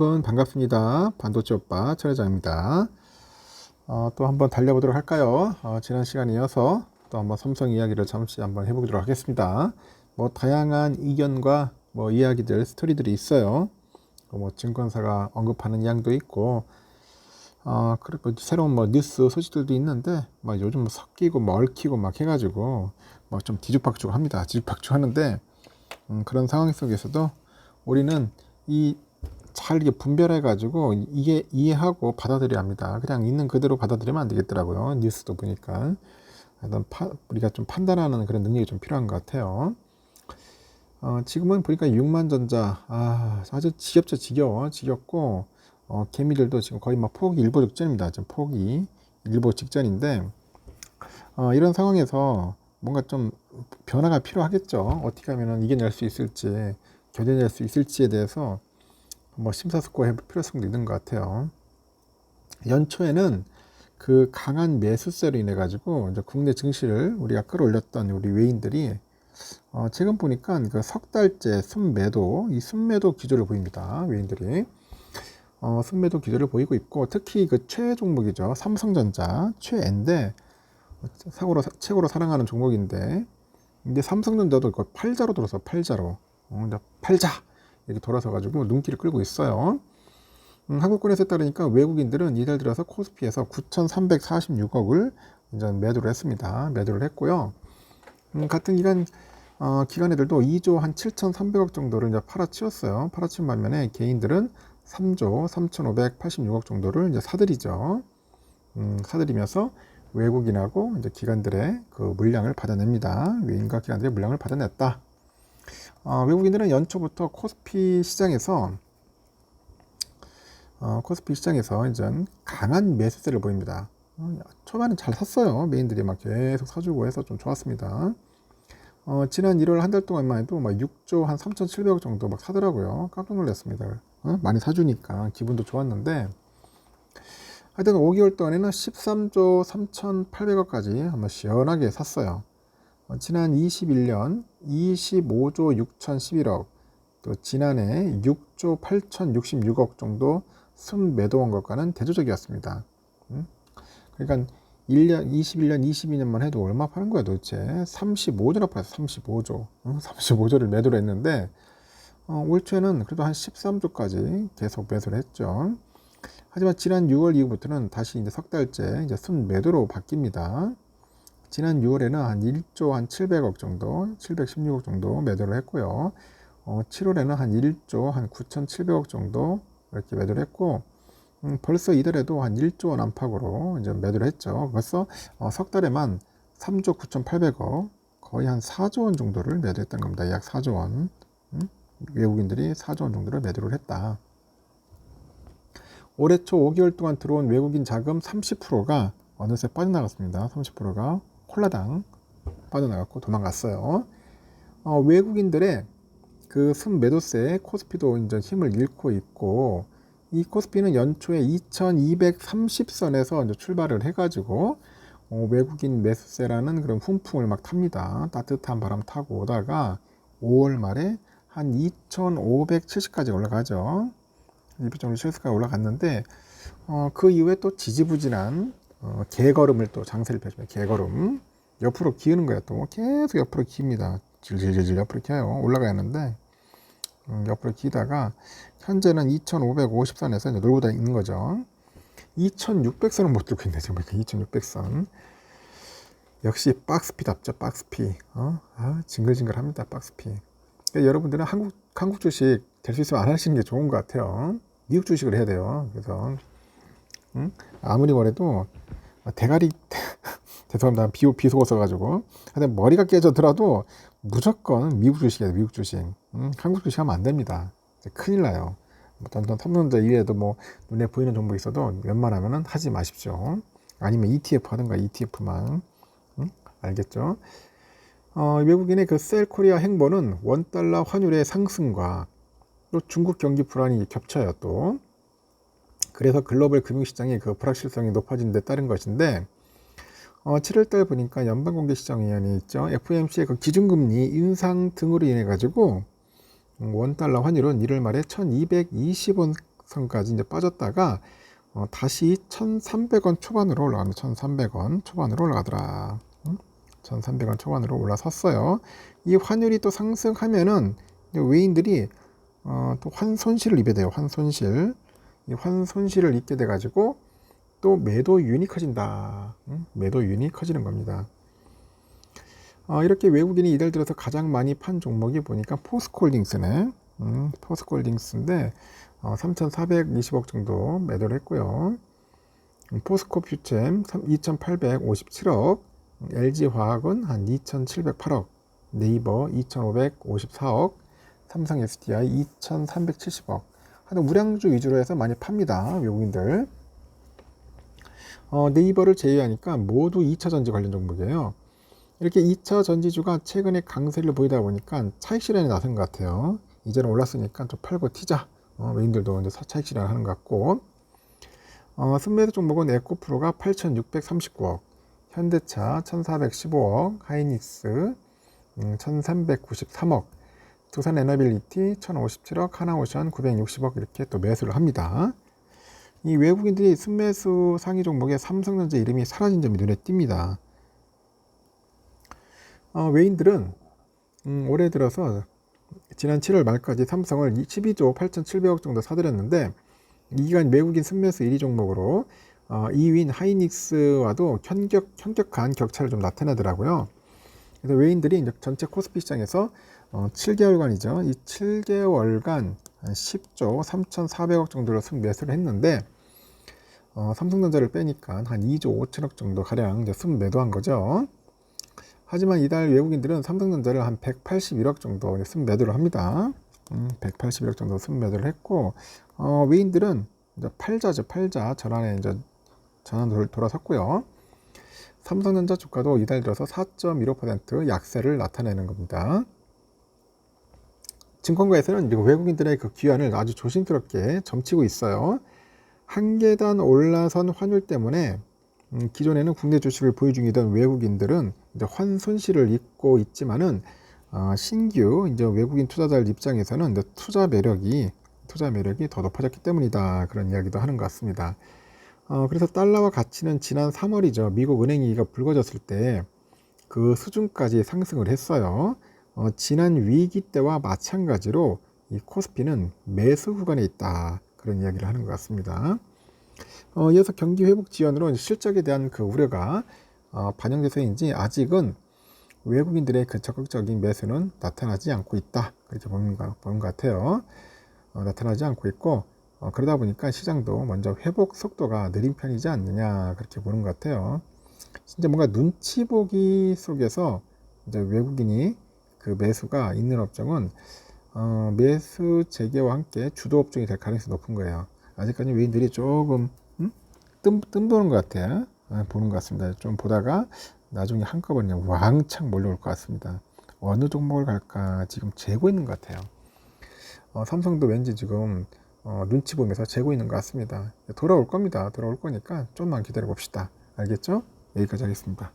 여러분 반갑습니다. 반도체 오빠 천 회장입니다. 또 한번 달려보도록 할까요? 지난 시간에 이어서 또 한번 삼성 이야기를 잠시 한번 해보도록 하겠습니다. 뭐 다양한 의견과 뭐 이야기들 스토리들이 있어요. 뭐 증권사가 언급하는 이야기도 있고, 그리고 새로운 뭐 뉴스 소식들도 있는데, 뭐 요즘 뭐 섞이고 뭐 얽히고 막 해가지고 뭐 좀 뒤죽박죽 합니다. 뒤죽박죽 하는데, 그런 상황 속에서도 우리는 잘 이렇게 분별해 가지고 이게 이해하고 받아들여야 합니다. 그냥 있는 그대로 받아들이면 안 되겠더라고요. 뉴스도 보니까 우리가 좀 판단하는 그런 능력이 좀 필요한 것 같아요. 지금은 보니까 6만전자 아주 지겹죠. 지겹고 개미들도 지금 거의 막 포기 일보 직전입니다. 지금 포기 일보 직전인데 이런 상황에서 뭔가 좀 변화가 필요하겠죠. 어떻게 하면 이겨낼 수 있을지, 견뎌낼 수 있을지에 대해서 뭐 심사숙고할 필요성도 있는 것 같아요. 연초에는 그 강한 매수세로 인해 가지고 이제 국내 증시를 우리가 끌어올렸던 우리 외인들이 지금 보니까 그 석 달째 순매도, 이 순매도 기조를 보입니다. 외인들이 순매도 기조를 보이고 있고, 특히 그 최애 종목이죠. 삼성전자 최애인데 최고로 사랑하는 종목인데, 근데 삼성전자도 그 팔자로 돌아서 팔자로 이제 팔자 이렇게 돌아서 가지고 눈길을 끌고 있어요. 한국권에서 따르니까 외국인들은 이달 들어서 코스피에서 9,346억을 이제 매도를 했습니다. 매도를 했고요. 같은 기관애들도 2조 한 7,300억 정도를 이제 팔아치웠어요. 팔아치운 반면에 개인들은 3조 3,586억 정도를 이제 사들이죠. 사들이면서 외국인하고 이제 기관들의 그 물량을 받아냅니다. 외인과 기관들의 물량을 받아냈다. 외국인들은 연초부터 코스피 시장에서 이제 강한 매수세를 보입니다. 초반엔 잘 샀어요. 메인들이 막 계속 사주고 해서 좀 좋았습니다. 지난 1월 한 달 동안만 해도 막 6조 한 3,700억 정도 막 사더라고요. 깜짝 놀랐습니다. 많이 사주니까 기분도 좋았는데, 하여튼 5개월 동안에는 13조 3,800억까지 한번 시원하게 샀어요. 지난 21년 25조 6,011억, 또 지난해 6조 8,066억 정도 순매도한 것과는 대조적이었습니다. 그러니까 21년, 22년만 해도 얼마 파는 거야 도대체? 35조나 팔았어. 35조. 35조를 매도를 했는데 올 초에는 그래도 한 13조까지 계속 매수를 했죠. 하지만 지난 6월 이후부터는 다시 이제 석 달째 이제 순매도로 바뀝니다. 지난 6월에는 한 1조 한 700억 정도, 716억 정도 매도를 했고요. 7월에는 한 1조 한 9,700억 정도 이렇게 매도를 했고, 벌써 이달에도 한 1조 원 안팎으로 이제 매도를 했죠. 벌써 석 달에만 3조 9,800억, 거의 한 4조 원 정도를 매도했던 겁니다. 약 4조 원. 외국인들이 4조 원 정도를 매도를 했다. 올해 초 5개월 동안 들어온 외국인 자금 30%가 어느새 빠져나갔습니다. 30%가 홀라당 빠져나갔고 도망갔어요. 외국인들의 그 순매도세에 코스피도 이제 힘을 잃고 있고, 이 코스피는 연초에 2230선에서 이제 출발을 해가지고 외국인 매수세라는 그런 훈풍을 막 탑니다. 따뜻한 바람 타고 오다가 5월 말에 한 2570까지 올라가죠. 270까지 올라갔는데 그 이후에 또 지지부진한 개걸음을 또 장세를 펼칩니다. 개걸음 옆으로 기우는 거예요. 또 계속 옆으로 기입니다. 질질질질 옆으로 기어요. 올라가야 하는데 옆으로 기다가 현재는 2550선에서 이제 놀고 다니는 거죠. 2600선은 못 들고 있네. 지금 2600선. 역시 박스피답죠. 박스피. 징글징글합니다. 박스피. 그러니까 여러분들은 한국 주식 될 수 있으면 안 하시는 게 좋은 것 같아요. 미국 주식을 해야 돼요. 그래서 아무리 뭐래도 대가리 죄송합니다. 비속어 써가지고 하여튼 머리가 깨져더라도 무조건 미국 주식이에요. 미국 주식. 한국 주식 하면 안 됩니다. 큰일 나요. 어떤 삼성전자 이외에도 뭐 눈에 보이는 정보 있어도 웬만하면은 하지 마십시오. 아니면 ETF 하든가 ETF만. 알겠죠? 외국인의 그 셀코리아 행보는 원달러 환율의 상승과 또 중국 경기 불안이 겹쳐요. 또 그래서 글로벌 금융시장의 그 불확실성이 높아진 데 따른 것인데, 7월달 보니까 연방공개시장위원회 있죠. FOMC의 그 기준금리 인상 등으로 인해 가지고 원달러 환율은 1월 말에 1220원 선까지 이제 빠졌다가 다시 1,300원 초반으로 올라갑니다. 1,300원 초반으로 올라가더라. 1,300원 초반으로 올라섰어요. 이 환율이 또 상승하면은 외인들이 또 환손실을 입게 돼요. 환손실. 이 환손실을 입게 돼 가지고 또 매도 유인이 커진다. 매도 유인이 커지는 겁니다. 이렇게 외국인이 이달 들어서 가장 많이 판 종목이 보니까 포스코홀딩스네. 포스코홀딩스인데 3,420억 정도 매도를 했고요. 포스코 퓨챔 2,857억, LG화학은 한 2,708억, 네이버 2,554억, 삼성 SDI 2,370억. 하여튼 우량주 위주로 해서 많이 팝니다. 외국인들. 네이버를 제외하니까 모두 2차 전지 관련 종목이에요. 이렇게 2차 전지주가 최근에 강세를 보이다 보니까 차익 실현에 나선 것 같아요. 이제는 올랐으니까 좀 팔고 튀자. 외인들도 이제 차익 실현하는 것 같고. 순매수 종목은 에코프로가 8,639억, 현대차 1,415억, 하이닉스 1,393억, 두산에너빌리티 1,057억, 하나오션 960억 이렇게 또 매수를 합니다. 이 외국인들이 순매수 상위 종목에 삼성전자 이름이 사라진 점이 눈에 띕니다. 외인들은 올해 들어서 지난 7월 말까지 삼성을 12조 8,700억 정도 사들였는데 이 기간 외국인 순매수 1위 종목으로 2위인 하이닉스와도 현격한 격차를 좀 나타내더라고요. 그래서 외인들이 이제 전체 코스피 시장에서 7개월간이죠. 이 7개월간 10조 3,400억 정도로 순매수를 했는데 삼성전자를 빼니까 한 2조 5천억 정도 가량 이제 순매도한 거죠. 하지만 이달 외국인들은 삼성전자를 한 181억 정도 순매도를 합니다. 181억 정도 순매도를 했고, 외인들은 이제 팔자 전환에 이제 전환 돌아섰고요. 삼성전자 주가도 이달 들어서 4.15% 약세를 나타내는 겁니다. 증권가에서는 외국인들의 그 귀환을 아주 조심스럽게 점치고 있어요. 한 계단 올라선 환율 때문에 기존에는 국내 주식을 보유 중이던 외국인들은 이제 환손실을 입고 있지만은 신규 이제 외국인 투자자들 입장에서는 이제 투자 매력이 더 높아졌기 때문이다, 그런 이야기도 하는 것 같습니다. 그래서 달러와 가치는 지난 3월이죠. 미국 은행 위기가 불거졌을 때 그 수준까지 상승을 했어요. 지난 위기 때와 마찬가지로 이 코스피는 매수 구간에 있다, 그런 이야기를 하는 것 같습니다. 이어서 경기 회복 지연으로 실적에 대한 그 우려가 반영돼서인지 아직은 외국인들의 그 적극적인 매수는 나타나지 않고 있다, 그렇게 보는 것 같아요. 나타나지 않고 있고, 그러다 보니까 시장도 먼저 회복 속도가 느린 편이지 않느냐, 그렇게 보는 것 같아요. 진짜 뭔가 눈치 보기 속에서 이제 외국인이 그 매수가 있는 업종은 매수 재개와 함께 주도 업종이 될 가능성이 높은 거예요. 아직까지 외인들이 조금 뜸 보는 것 같아요. 보는 것 같습니다. 좀 보다가 나중에 한꺼번에 왕창 몰려올 것 같습니다. 어느 종목을 갈까 지금 재고 있는 것 같아요. 삼성도 왠지 지금 눈치 보면서 재고 있는 것 같습니다. 돌아올 겁니다. 돌아올 거니까 좀만 기다려 봅시다. 알겠죠? 여기까지 하겠습니다.